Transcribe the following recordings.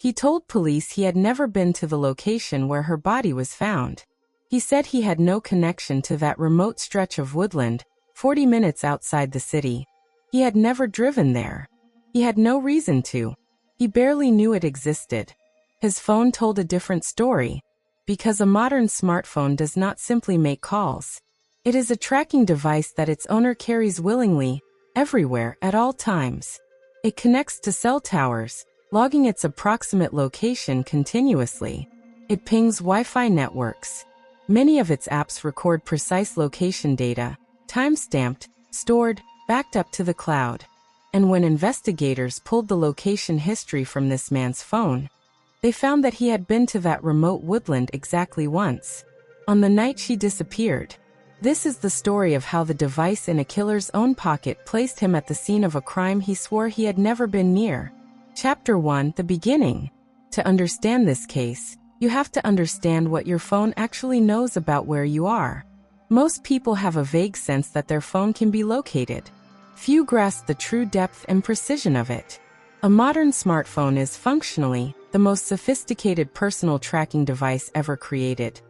He told police he had never been to the location where her body was found. He said he had no connection to that remote stretch of woodland, 40 minutes outside the city. He had never driven there. He had no reason to. He barely knew it existed. His phone told a different story, because a modern smartphone does not simply make calls. It is a tracking device that its owner carries willingly, everywhere, at all times. It connects to cell towers, logging its approximate location continuously. It pings Wi-Fi networks. Many of its apps record precise location data, time-stamped, stored, backed up to the cloud. And when investigators pulled the location history from this man's phone, they found that he had been to that remote woodland exactly once, on the night she disappeared. This is the story of how the device in a killer's own pocket placed him at the scene of a crime he swore he had never been near. Chapter 1: The Beginning. To understand this case, you have to understand what your phone actually knows about where you are. Most people have a vague sense that their phone can be located. Few grasp the true depth and precision of it. A modern smartphone is functionally the most sophisticated personal tracking device ever created.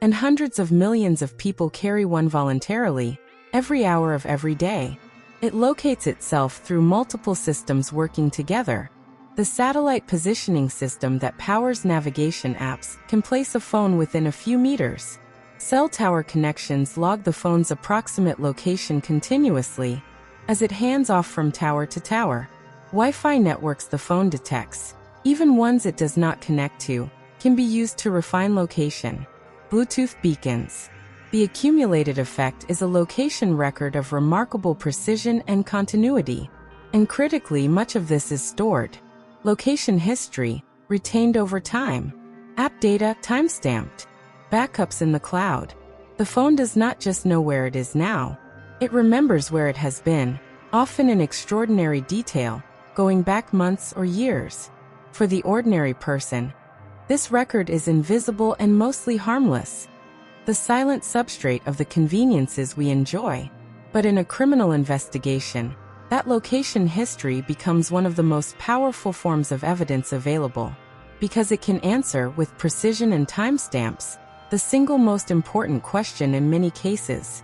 And hundreds of millions of people carry one voluntarily, every hour of every day. It locates itself through multiple systems working together. The satellite positioning system that powers navigation apps can place a phone within a few meters. Cell tower connections log the phone's approximate location continuously, as it hands off from tower to tower. Wi-Fi networks the phone detects, even ones it does not connect to, can be used to refine location. Bluetooth beacons. The accumulated effect is a location record of remarkable precision and continuity. And critically, much of this is stored. Location history, retained over time. App data, time-stamped. Backups in the cloud. The phone does not just know where it is now. It remembers where it has been, often in extraordinary detail, going back months or years. For the ordinary person, this record is invisible and mostly harmless. The silent substrate of the conveniences we enjoy. But in a criminal investigation, that location history becomes one of the most powerful forms of evidence available, because it can answer with precision and timestamps the single most important question in many cases.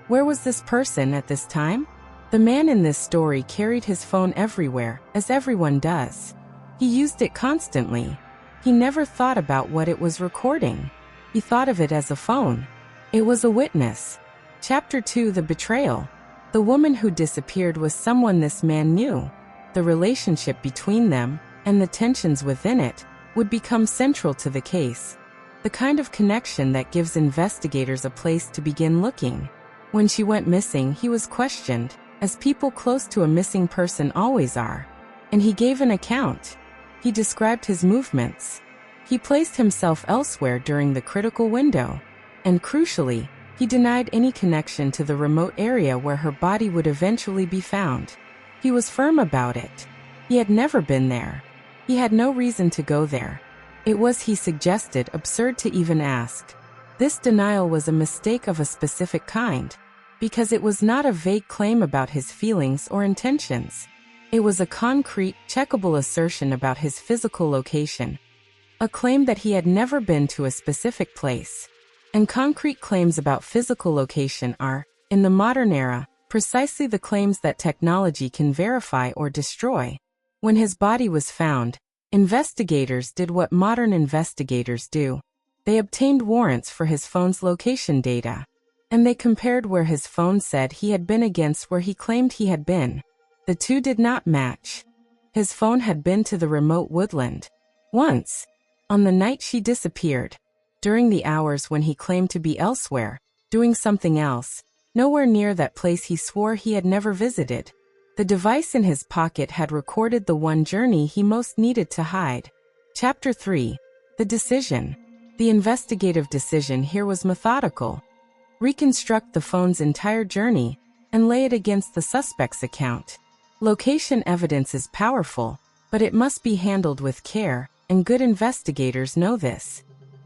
Where was this person at this time? The man in this story carried his phone everywhere, as everyone does. He used it constantly. He never thought about what it was recording. He thought of it as a phone. It was a witness. Chapter 2: The Betrayal. The woman who disappeared was someone this man knew. The relationship between them, and the tensions within it, would become central to the case. The kind of connection that gives investigators a place to begin looking. When she went missing, he was questioned, as people close to a missing person always are. And he gave an account. He described his movements. He placed himself elsewhere during the critical window. And crucially, he denied any connection to the remote area where her body would eventually be found. He was firm about it. He had never been there. He had no reason to go there. It was, he suggested, absurd to even ask. This denial was a mistake of a specific kind, because it was not a vague claim about his feelings or intentions. It was a concrete, checkable assertion about his physical location. A claim that he had never been to a specific place. And concrete claims about physical location are, in the modern era, precisely the claims that technology can verify or destroy. When his body was found, investigators did what modern investigators do. They obtained warrants for his phone's location data. And they compared where his phone said he had been against where he claimed he had been. The two did not match. His phone had been to the remote woodland. Once. On the night she disappeared. During the hours when he claimed to be elsewhere, doing something else, nowhere near that place he swore he had never visited. The device in his pocket had recorded the one journey he most needed to hide. Chapter 3: The Decision. The investigative decision here was methodical. Reconstruct the phone's entire journey and lay it against the suspect's account. Location evidence is powerful, but it must be handled with care, and good investigators know this.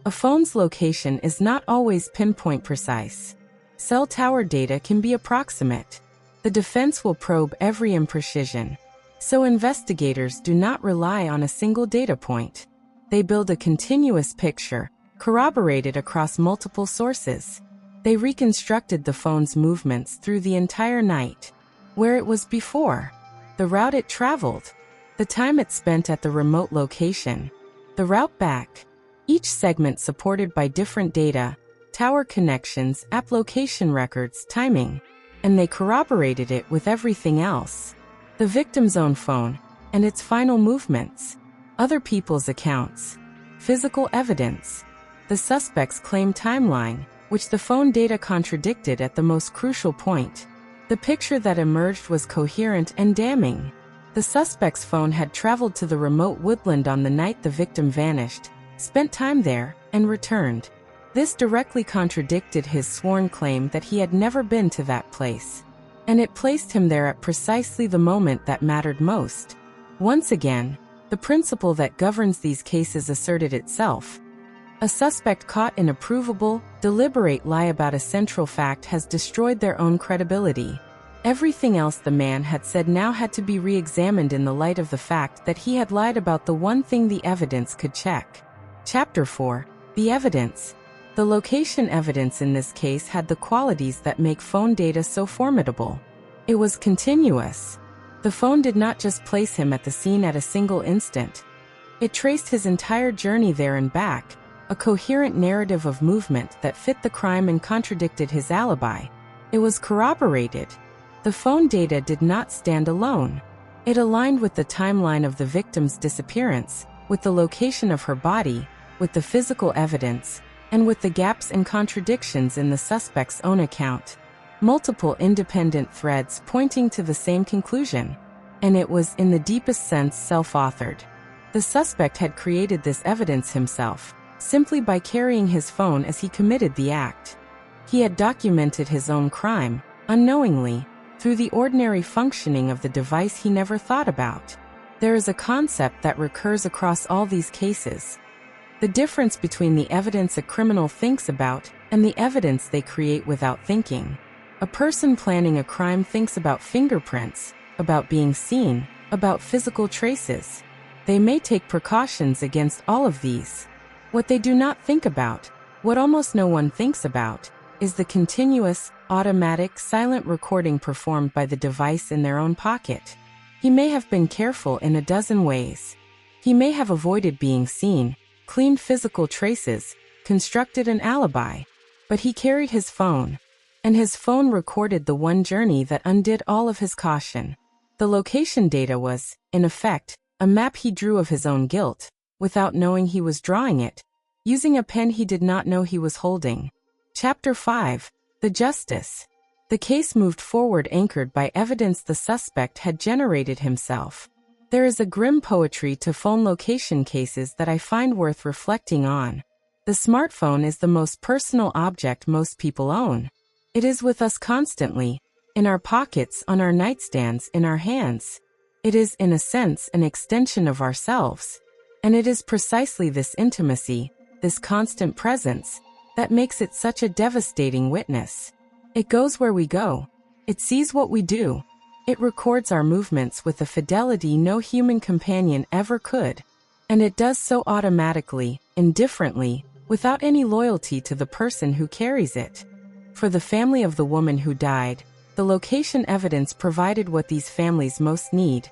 A phone's location is not always pinpoint precise. Cell tower data can be approximate. The defense will probe every imprecision. So investigators do not rely on a single data point. They build a continuous picture, corroborated across multiple sources. They reconstructed the phone's movements through the entire night. Where it was before, the route it traveled, the time it spent at the remote location, the route back. Each segment supported by different data, tower connections, app location records, timing. And they corroborated it with everything else. The victim's own phone, and its final movements. Other people's accounts. Physical evidence. The suspect's claim timeline, which the phone data contradicted at the most crucial point. The picture that emerged was coherent and damning. The suspect's phone had traveled to the remote woodland on the night the victim vanished, spent time there, and returned. This directly contradicted his sworn claim that he had never been to that place. And it placed him there at precisely the moment that mattered most. Once again, the principle that governs these cases asserted itself. A suspect caught in a provable, deliberate lie about a central fact has destroyed their own credibility. Everything else the man had said now had to be re-examined in the light of the fact that he had lied about the one thing the evidence could check. Chapter 4. The evidence. The location evidence in this case had the qualities that make phone data so formidable. It was continuous. The phone did not just place him at the scene at a single instant. It traced his entire journey there and back, a coherent narrative of movement that fit the crime and contradicted his alibi. It was corroborated. The phone data did not stand alone. It aligned with the timeline of the victim's disappearance, with the location of her body, with the physical evidence, and with the gaps and contradictions in the suspect's own account. Multiple independent threads pointing to the same conclusion. And it was, in the deepest sense, self-authored. The suspect had created this evidence himself, simply by carrying his phone as he committed the act. He had documented his own crime, unknowingly, through the ordinary functioning of the device he never thought about. There is a concept that recurs across all these cases. The difference between the evidence a criminal thinks about and the evidence they create without thinking. A person planning a crime thinks about fingerprints, about being seen, about physical traces. They may take precautions against all of these. What they do not think about, what almost no one thinks about, is the continuous, automatic, silent recording performed by the device in their own pocket. He may have been careful in a dozen ways. He may have avoided being seen, cleaned physical traces, constructed an alibi. But he carried his phone. And his phone recorded the one journey that undid all of his caution. The location data was, in effect, a map he drew of his own guilt, without knowing he was drawing it, using a pen he did not know he was holding. Chapter 5. The Justice. The case moved forward anchored by evidence the suspect had generated himself. There is a grim poetry to phone location cases that I find worth reflecting on. The smartphone is the most personal object most people own. It is with us constantly, in our pockets, on our nightstands, in our hands. It is, in a sense, an extension of ourselves. And it is precisely this intimacy, this constant presence, that makes it such a devastating witness. It goes where we go. It sees what we do. It records our movements with a fidelity no human companion ever could. And it does so automatically, indifferently, without any loyalty to the person who carries it. For the family of the woman who died, the location evidence provided what these families most need.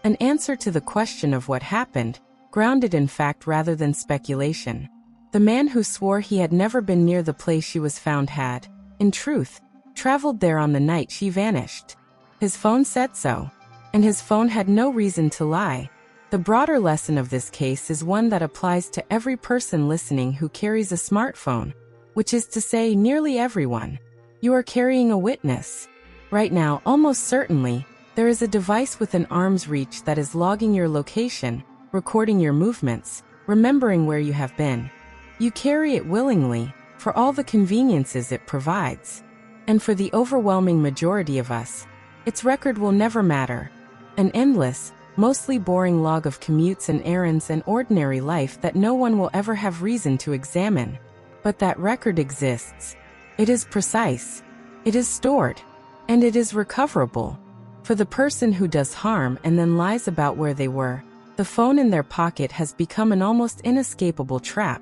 An answer to the question of what happened, grounded in fact rather than speculation. The man who swore he had never been near the place she was found had, in truth, traveled there on the night she vanished. His phone said so. And his phone had no reason to lie. The broader lesson of this case is one that applies to every person listening who carries a smartphone, which is to say nearly everyone. You are carrying a witness. Right now, almost certainly, there is a device within arm's reach that is logging your location, recording your movements, remembering where you have been. You carry it willingly, for all the conveniences it provides. And for the overwhelming majority of us, its record will never matter. An endless, mostly boring log of commutes and errands and ordinary life that no one will ever have reason to examine. But that record exists. It is precise. It is stored. And it is recoverable. For For the person who does harm and then lies about where they were, the phone in their pocket has become an almost inescapable trap,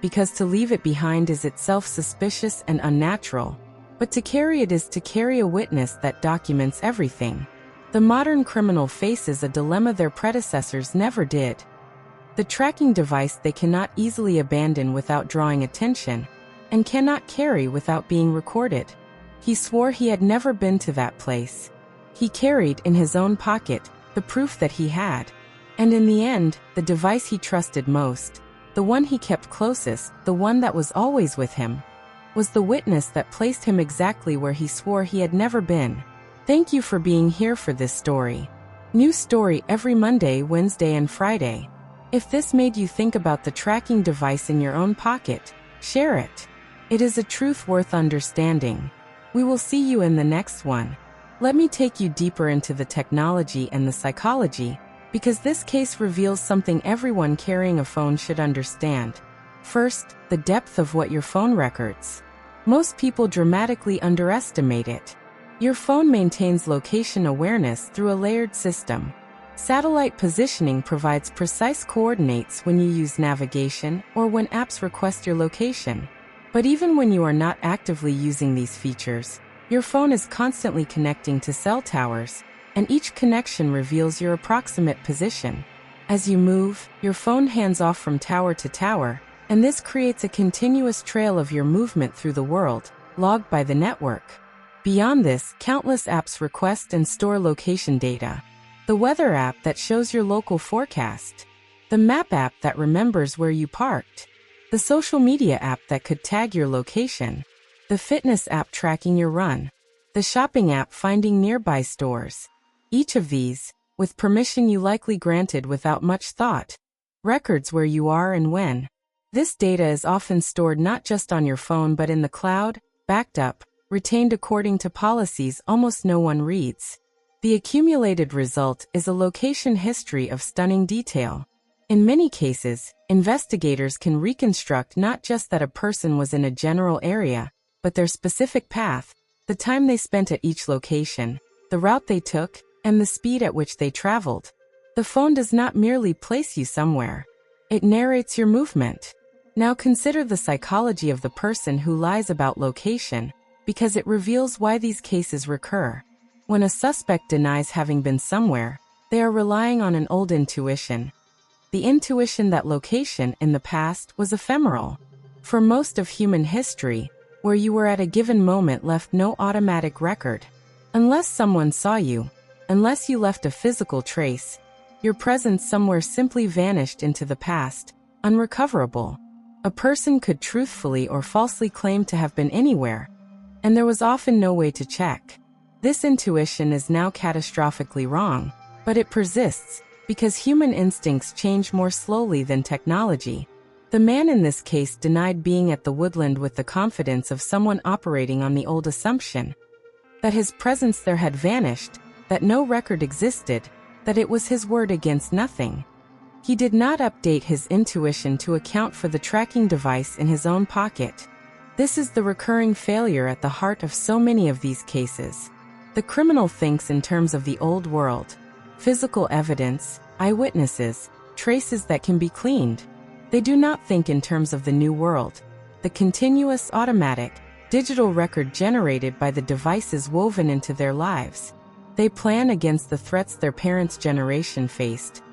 because to leave it behind is itself suspicious and unnatural, but to carry it is to carry a witness that documents everything. The modern criminal faces a dilemma their predecessors never did. The tracking device they cannot easily abandon without drawing attention, and cannot carry without being recorded. He swore he had never been to that place. He carried in his own pocket the proof that he had. And in the end, the device he trusted most, the one he kept closest, the one that was always with him, was the witness that placed him exactly where he swore he had never been. Thank you for being here for this story. New story every Monday, Wednesday, and Friday. If this made you think about the tracking device in your own pocket, share it. It is a truth worth understanding. We will see you in the next one. Let me take you deeper into the technology and the psychology, because this case reveals something everyone carrying a phone should understand. First, the depth of what your phone records. Most people dramatically underestimate it. Your phone maintains location awareness through a layered system. Satellite positioning provides precise coordinates when you use navigation or when apps request your location. But even when you are not actively using these features, your phone is constantly connecting to cell towers, and each connection reveals your approximate position. As you move, your phone hands off from tower to tower, and this creates a continuous trail of your movement through the world, logged by the network. Beyond this, countless apps request and store location data. The weather app that shows your local forecast. The map app that remembers where you parked. The social media app that could tag your location. The fitness app tracking your run. The shopping app finding nearby stores. Each of these, with permission you likely granted without much thought, records where you are and when. This data is often stored not just on your phone but in the cloud, backed up, retained according to policies almost no one reads. The accumulated result is a location history of stunning detail. In many cases, investigators can reconstruct not just that a person was in a general area, but their specific path, the time they spent at each location, the route they took, and the speed at which they traveled. The phone does not merely place you somewhere. It narrates your movement. Now consider the psychology of the person who lies about location, because it reveals why these cases recur. When a suspect denies having been somewhere, they are relying on an old intuition. The intuition that location in the past was ephemeral. For most of human history, where you were at a given moment left no automatic record. Unless someone saw you, unless you left a physical trace, your presence somewhere simply vanished into the past, unrecoverable. A person could truthfully or falsely claim to have been anywhere, and there was often no way to check. This intuition is now catastrophically wrong, but it persists, because human instincts change more slowly than technology. The man in this case denied being at the woodland with the confidence of someone operating on the old assumption that his presence there had vanished, that no record existed, that it was his word against nothing. He did not update his intuition to account for the tracking device in his own pocket. This is the recurring failure at the heart of so many of these cases. The criminal thinks in terms of the old world. Physical evidence, eyewitnesses, traces that can be cleaned. They do not think in terms of the new world. The continuous, automatic, digital record generated by the devices woven into their lives. They plan against the threats their parents' generation faced,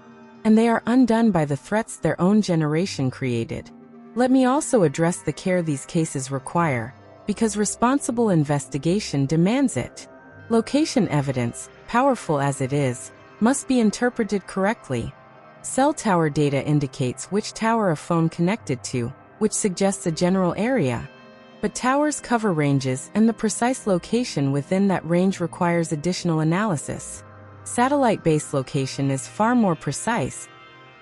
and they are undone by the threats their own generation created. Let me also address the care these cases require, because responsible investigation demands it. Location evidence, powerful as it is, must be interpreted correctly. Cell tower data indicates which tower a phone connected to, which suggests a general area. But towers cover ranges, and the precise location within that range requires additional analysis. Satellite-based location is far more precise,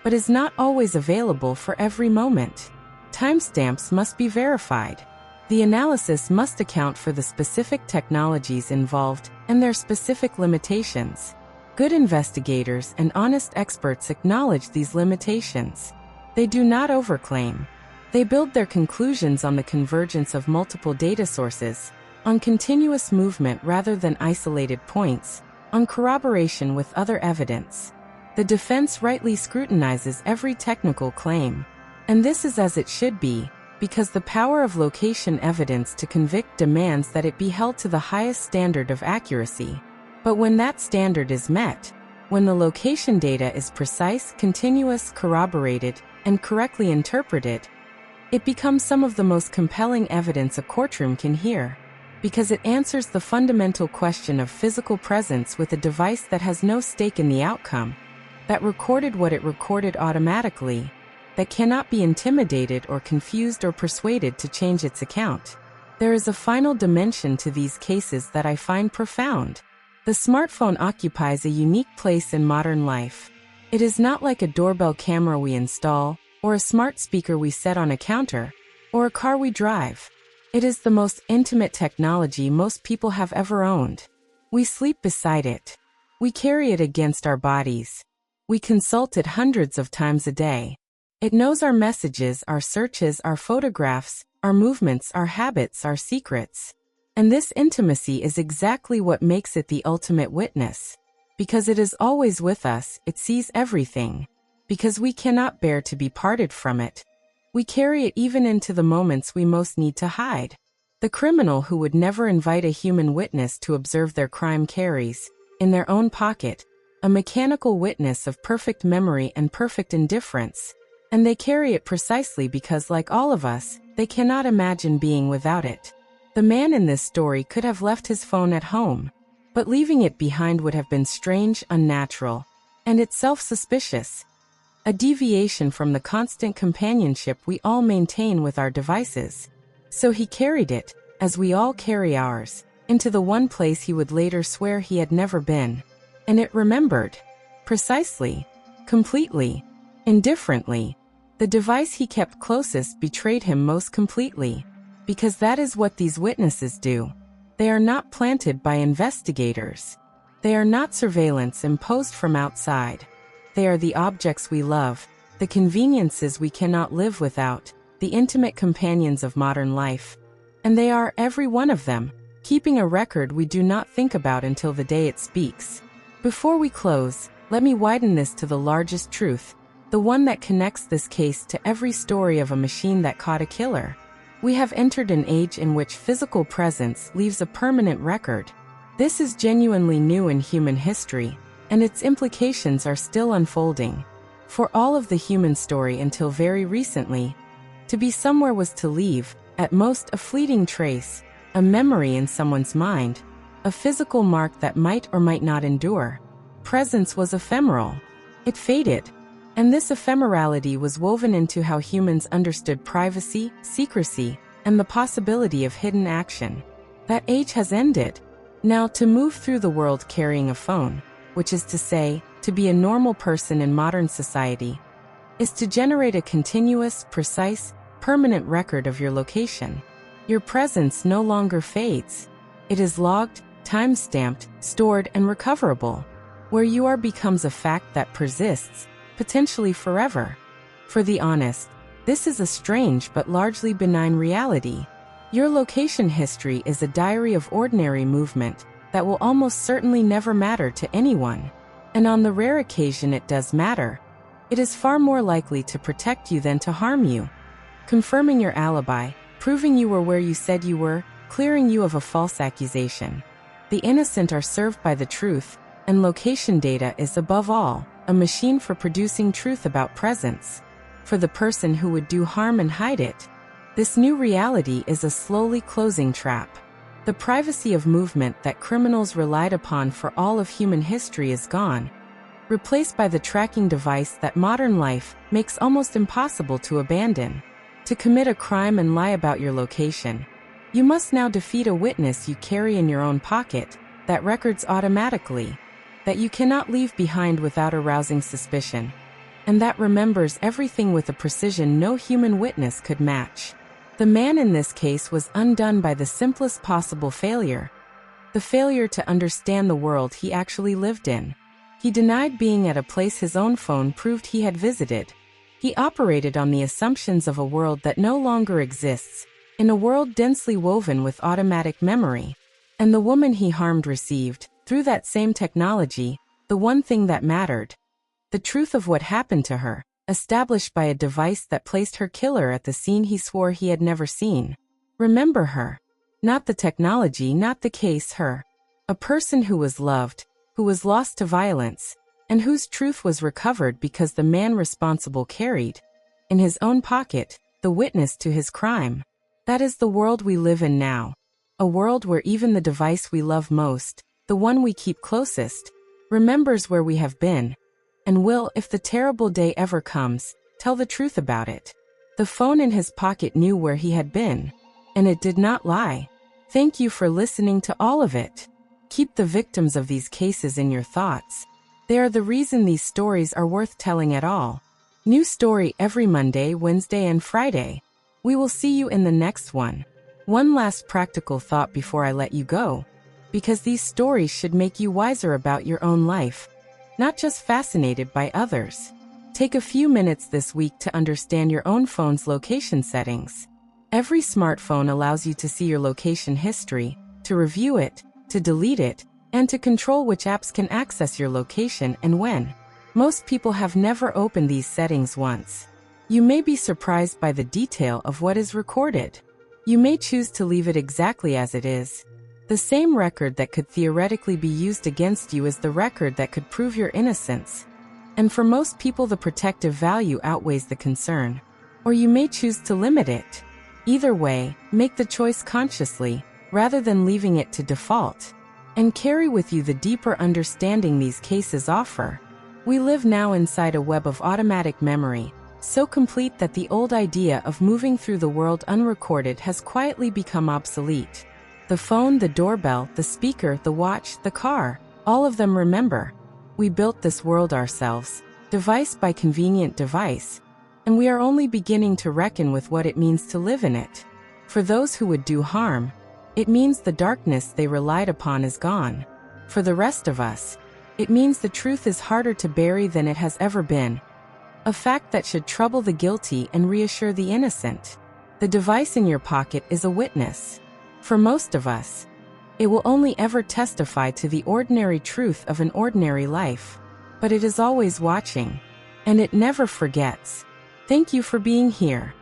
but is not always available for every moment. Timestamps must be verified. The analysis must account for the specific technologies involved and their specific limitations. Good investigators and honest experts acknowledge these limitations. They do not overclaim. They build their conclusions on the convergence of multiple data sources, on continuous movement rather than isolated points, on corroboration with other evidence. The defense rightly scrutinizes every technical claim. And this is as it should be, because the power of location evidence to convict demands that it be held to the highest standard of accuracy. But when that standard is met, when the location data is precise, continuous, corroborated, and correctly interpreted, it becomes some of the most compelling evidence a courtroom can hear, because it answers the fundamental question of physical presence with a device that has no stake in the outcome, that recorded what it recorded automatically, that cannot be intimidated or confused or persuaded to change its account. There is a final dimension to these cases that I find profound. The smartphone occupies a unique place in modern life. It is not like a doorbell camera we install, or a smart speaker we set on a counter, or a car we drive. It is the most intimate technology most people have ever owned. We sleep beside it. We carry it against our bodies. We consult it hundreds of times a day. It knows our messages, our searches, our photographs, our movements, our habits, our secrets. And this intimacy is exactly what makes it the ultimate witness. Because it is always with us, it sees everything. Because we cannot bear to be parted from it. We carry it even into the moments we most need to hide. The criminal who would never invite a human witness to observe their crime carries, in their own pocket, a mechanical witness of perfect memory and perfect indifference. And they carry it precisely because, like all of us, they cannot imagine being without it. The man in this story could have left his phone at home, but leaving it behind would have been strange, unnatural, and itself suspicious. A deviation from the constant companionship we all maintain with our devices. So he carried it, as we all carry ours, into the one place he would later swear he had never been. And it remembered. Precisely. Completely. Indifferently. The device he kept closest betrayed him most completely. Because that is what these witnesses do. They are not planted by investigators. They are not surveillance imposed from outside. They are the objects we love, the conveniences we cannot live without, the intimate companions of modern life. And they are, every one of them, keeping a record we do not think about until the day it speaks. Before we close, let me widen this to the largest truth, the one that connects this case to every story of a machine that caught a killer. We have entered an age in which physical presence leaves a permanent record. This is genuinely new in human history, and its implications are still unfolding. For all of the human story until very recently, to be somewhere was to leave, at most, a fleeting trace, a memory in someone's mind, a physical mark that might or might not endure. Presence was ephemeral. It faded. And this ephemerality was woven into how humans understood privacy, secrecy, and the possibility of hidden action. That age has ended. Now, to move through the world carrying a phone, which is to say, to be a normal person in modern society, is to generate a continuous, precise, permanent record of your location. Your presence no longer fades. It is logged, time-stamped, stored, and recoverable. Where you are becomes a fact that persists, potentially forever. For the honest, this is a strange but largely benign reality. Your location history is a diary of ordinary movement that will almost certainly never matter to anyone. And on the rare occasion it does matter, it is far more likely to protect you than to harm you. Confirming your alibi, proving you were where you said you were, clearing you of a false accusation. The innocent are served by the truth, and location data is above all a machine for producing truth about presence. For the person who would do harm and hide it, this new reality is a slowly closing trap. The privacy of movement that criminals relied upon for all of human history is gone, replaced by the tracking device that modern life makes almost impossible to abandon. To commit a crime and lie about your location, you must now defeat a witness you carry in your own pocket, that records automatically, that you cannot leave behind without arousing suspicion, and that remembers everything with a precision no human witness could match. The man in this case was undone by the simplest possible failure, the failure to understand the world he actually lived in. He denied being at a place his own phone proved he had visited. He operated on the assumptions of a world that no longer exists, in a world densely woven with automatic memory. And the woman he harmed received, Through that same technology, the one thing that mattered. The truth of what happened to her, established by a device that placed her killer at the scene he swore he had never seen. Remember her. Not the technology, not the case, her. A person who was loved, who was lost to violence, and whose truth was recovered because the man responsible carried, in his own pocket, the witness to his crime. That is the world we live in now. A world where even the device we love most, the one we keep closest, remembers where we have been, and will, if the terrible day ever comes, tell the truth about it. The phone in his pocket knew where he had been, and it did not lie. Thank you for listening to all of it. Keep the victims of these cases in your thoughts. They are the reason these stories are worth telling at all. New story every Monday, Wednesday, and Friday. We will see you in the next one. One last practical thought before I let you go. Because these stories should make you wiser about your own life, not just fascinated by others. Take a few minutes this week to understand your own phone's location settings. Every smartphone allows you to see your location history, to review it, to delete it, and to control which apps can access your location and when. Most people have never opened these settings once. You may be surprised by the detail of what is recorded. You may choose to leave it exactly as it is. The same record that could theoretically be used against you is the record that could prove your innocence. And for most people, the protective value outweighs the concern. Or you may choose to limit it. Either way, make the choice consciously, rather than leaving it to default. And carry with you the deeper understanding these cases offer. We live now inside a web of automatic memory, so complete that the old idea of moving through the world unrecorded has quietly become obsolete. The phone, the doorbell, the speaker, the watch, the car, all of them remember. We built this world ourselves, device by convenient device, and we are only beginning to reckon with what it means to live in it. For those who would do harm, it means the darkness they relied upon is gone. For the rest of us, it means the truth is harder to bury than it has ever been. A fact that should trouble the guilty and reassure the innocent. The device in your pocket is a witness. For most of us, it will only ever testify to the ordinary truth of an ordinary life. But it is always watching, and it never forgets. Thank you for being here.